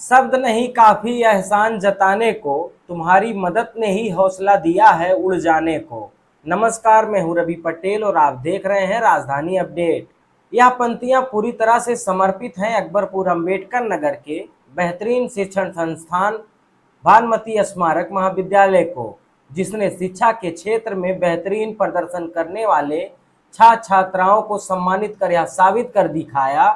शब्द नहीं काफी एहसान जताने को, तुम्हारी मदद ने ही हौसला दिया है उड़ जाने को। नमस्कार, मैं हूं रवि पटेल और आप देख रहे हैं राजधानी अपडेट। यह पंक्तियां पूरी तरह से समर्पित हैं अकबरपुर अंबेडकर नगर के बेहतरीन शिक्षण संस्थान भानुमति स्मारक महाविद्यालय को, जिसने शिक्षा के क्षेत्र में बेहतरीन प्रदर्शन करने वाले छात्र छात्राओं को सम्मानित कर यह साबित कर दिखाया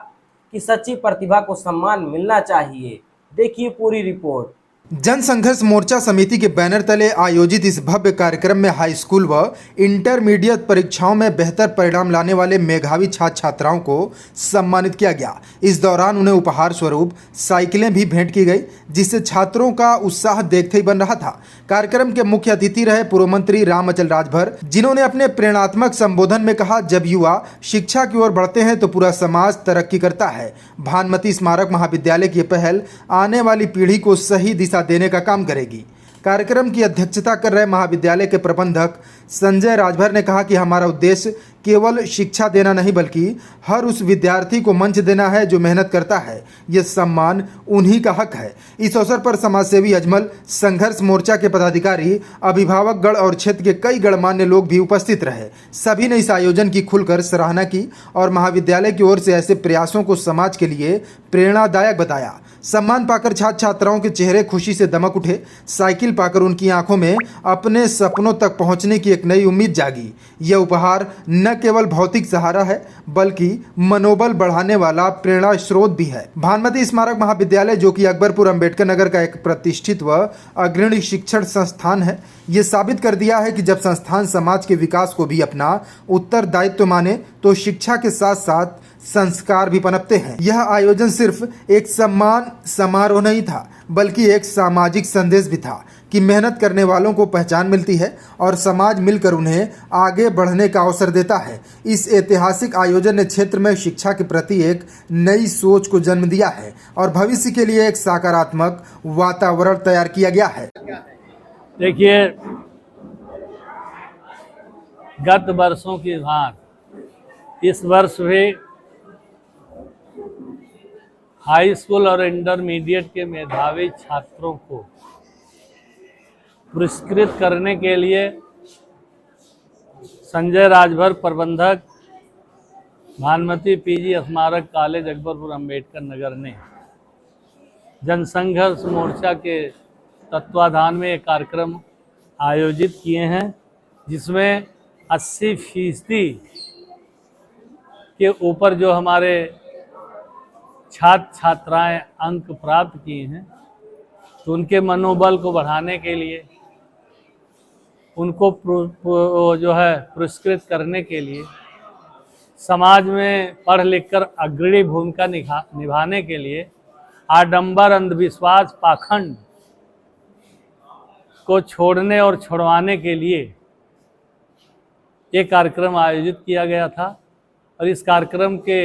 कि सच्ची प्रतिभा को सम्मान मिलना चाहिए। देखिए पूरी रिपोर्ट। जनसंघर्ष मोर्चा समिति के बैनर तले आयोजित इस भव्य कार्यक्रम में हाई स्कूल व इंटरमीडिएट परीक्षाओं में बेहतर परिणाम लाने वाले मेधावी छात्र छात्राओं को सम्मानित किया गया। इस दौरान उन्हें उपहार स्वरूप साइकिलें भी भेंट की गई, जिससे छात्रों का उत्साह देखते ही बन रहा था। कार्यक्रम के मुख्य अतिथि रहे पूर्व मंत्री रामअचल राजभर, जिन्होंने अपने प्रेरणात्मक संबोधन में कहा, जब युवा शिक्षा की ओर बढ़ते हैं तो पूरा समाज तरक्की करता है। भानुमति स्मारक महाविद्यालय की पहल आने वाली पीढ़ी को सही दिशा देने का काम करेगी। कार्यक्रम की अध्यक्षता कर रहे महाविद्यालय के प्रबंधक संजय राजभर ने कहा कि हमारा उद्देश्य केवल शिक्षा देना नहीं, बल्कि हर उस विद्यार्थी को मंच देना है जो मेहनत करता है। यह सम्मान उन्हीं का हक है। इस अवसर पर समाजसेवी अजमल, संघर्ष मोर्चा के पदाधिकारी, अभिभावकगण और क्षेत्र के कई गणमान्य लोग भी उपस्थित रहे। सभी ने इस आयोजन की खुलकर सराहना की और महाविद्यालय की ओर से ऐसे प्रयासों को समाज के लिए प्रेरणादायक बताया। सम्मान पाकर छात्र छात्राओं के चेहरे खुशी से दमक उठे। साइकिल पाकर उनकी आंखों में अपने सपनों तक पहुंचने की एक नई उम्मीद जागी। यह उपहार न केवल भौतिक सहारा है, बल्कि मनोबल बढ़ाने वाला प्रेरणा स्रोत भी है। भानुमति स्मारक महाविद्यालय, जो कि अकबरपुर अंबेडकर नगर का एक प्रतिष्ठित व अग्रणी शिक्षण संस्थान है, ये साबित कर दिया है कि जब संस्थान समाज के विकास को भी अपना उत्तरदायित्व माने तो शिक्षा के साथ साथ संस्कार भी पनपते हैं। यह आयोजन सिर्फ एक सम्मान समारोह नहीं था, बल्कि एक सामाजिक संदेश भी था कि मेहनत करने वालों को पहचान मिलती है और समाज मिलकर उन्हें आगे बढ़ने का अवसर देता है। इस ऐतिहासिक आयोजन ने क्षेत्र में शिक्षा के प्रति एक नई सोच को जन्म दिया है और भविष्य के लिए एक सकारात्मक वातावरण तैयार किया गया है। देखिए, गत वर्षों की भांति इस वर्ष भी हाई स्कूल और इंटरमीडिएट के मेधावी छात्रों को पुरस्कृत करने के लिए संजय राजभर, प्रबंधक भानुमति पीजी स्मारक कॉलेज अकबरपुर अंबेडकर नगर ने जनसंघर्ष मोर्चा के तत्वाधान में एक कार्यक्रम आयोजित किए हैं, जिसमें 80% के ऊपर जो हमारे छात्र छात्राएं अंक प्राप्त किए हैं, तो उनके मनोबल को बढ़ाने के लिए, उनको जो है पुरस्कृत करने के लिए, समाज में पढ़ लिख कर अग्रणी भूमिका निभाने के लिए, आडंबर, अंधविश्वास, पाखंड को छोड़ने और छुड़वाने के लिए ये कार्यक्रम आयोजित किया गया था। और इस कार्यक्रम के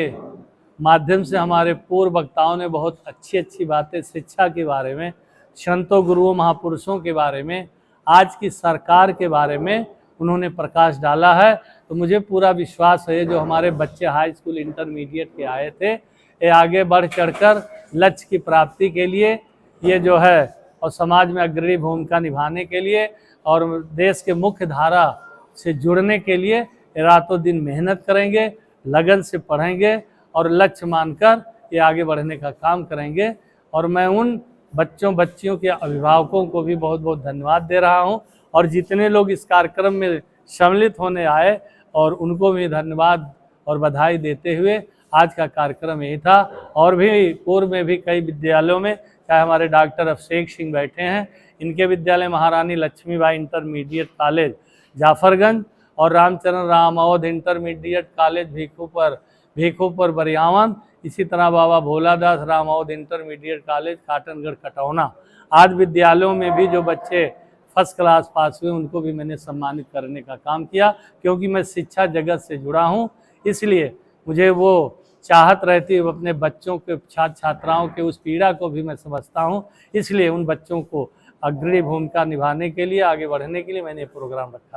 माध्यम से हमारे पूर्व वक्ताओं ने बहुत अच्छी अच्छी बातें शिक्षा के बारे में, संतों, गुरुओं, महापुरुषों के बारे में, आज की सरकार के बारे में उन्होंने प्रकाश डाला है। तो मुझे पूरा विश्वास है जो हमारे बच्चे हाई स्कूल इंटरमीडिएट के आए थे, ये आगे बढ़ चढ़कर लक्ष्य की प्राप्ति के लिए ये जो है और समाज में अग्रणी भूमिका निभाने के लिए और देश के मुख्य धारा से जुड़ने के लिए रातों दिन मेहनत करेंगे, लगन से पढ़ेंगे और लक्ष्य मानकर ये आगे बढ़ने का काम करेंगे। और मैं उन बच्चों बच्चियों के अभिभावकों को भी बहुत बहुत धन्यवाद दे रहा हूं और जितने लोग इस कार्यक्रम में सम्मिलित होने आए और उनको भी धन्यवाद और बधाई देते हुए आज का कार्यक्रम यही था। और भी पूर्व में भी कई विद्यालयों में, चाहे हमारे डॉक्टर अभिषेक सिंह बैठे हैं, इनके विद्यालय महारानी लक्ष्मीबाई इंटरमीडिएट कॉलेज जाफरगंज और रामचरण राम अवध इंटरमीडिएट कॉलेज भीखूपुर बरियावन, इसी तरह बाबा भोलादास राम अवध इंटरमीडिएट कॉलेज काटनगढ़ कटौना, आज विद्यालयों में भी जो बच्चे फर्स्ट क्लास पास हुए उनको भी मैंने सम्मानित करने का काम किया। क्योंकि मैं शिक्षा जगत से जुड़ा हूं, इसलिए मुझे वो चाहत रहती है अपने बच्चों के, छात्र छात्राओं के उस पीड़ा को भी मैं समझता हूं। इसलिए उन बच्चों को अग्रणी भूमिका निभाने के लिए, आगे बढ़ने के लिए मैंने प्रोग्राम रखा था।